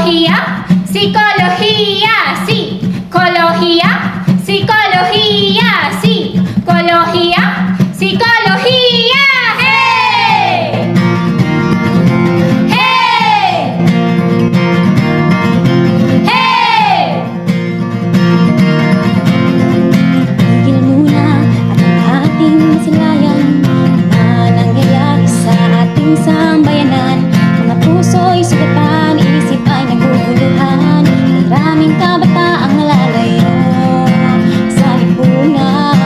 Psicología, psicología, psicología, psicología, psicología, psicología. ¡Hey! ¡Hey! ¡Hey! Tigil muna at ang ating masilayan na nangyayari sa ating sambayanan. Mga puso'y sugatan, isip ay naguguluhan. Maraming kabataang nalalayo sa lipunan.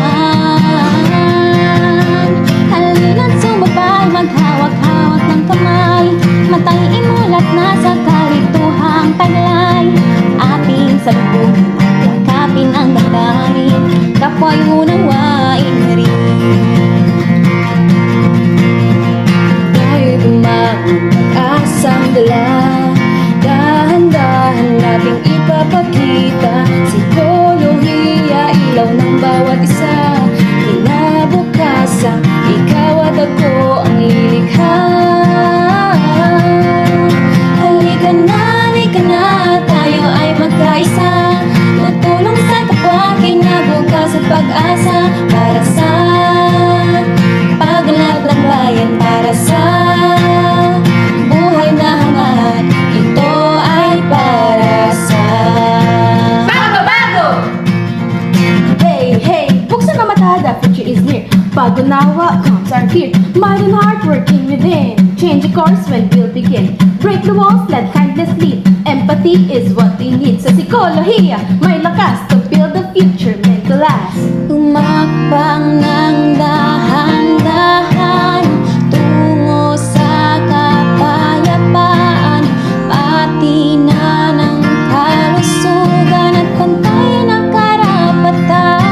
Halina't sumabay, maghawak-hawak ng kamay. Matay imulat na sa kalituhang taglay. Ating salubungin at yakapin ang damdamin. Kapwa'y unawain na rin. Tayo'y bumangon, pag-asang dala. Dahan-dahan nating ipapakita. Psikolohiya, ilaw ng bawat isa. Kinabukasan, ikaw at ako ang lilikha. Halika na, tayo ay magkaisa. Tutulong sa kapwa, kinabukas at pag-asa. Para sa paglalag ng bayan, para sa buhay na hangat. Ito ay para sa Bago! Hey, buksan ang mata, the future is near. Bago nawa comes our fear. Mind and heart working within. Change the course when we'll begin. Break the walls, let kindness lead. Empathy is what we need. Sa psikolohiya, may lakas to build the future meant to last. tumakbang ng dahan-dahan tungo sa kapayapaan, pati na ng kalusugan at pantay na karapatan.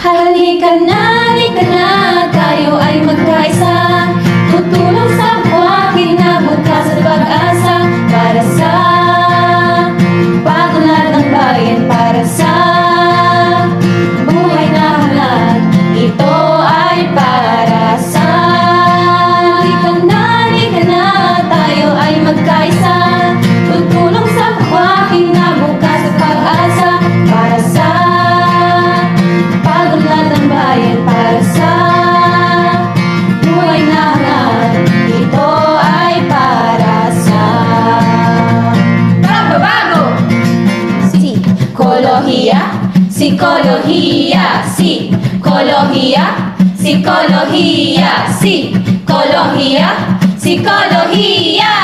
Halika na, tayo ay magkaisa. Tutulong sa kapwa, kinabukas at pag-asa. Para sa pagulad ng bayan, para sa buhay na hangat. Ito ay para sa halika na, tayo ay magkaisa. Tutulong sa kapwa, kinabukas at pag-asa. Para sa pagulad ng bayan, para sa buhay na hangat. Ito ay para sa Bago! psikolohiya, psikolohiya, psikolohiya, psikolohiya, psikolohiya, psikolohiya.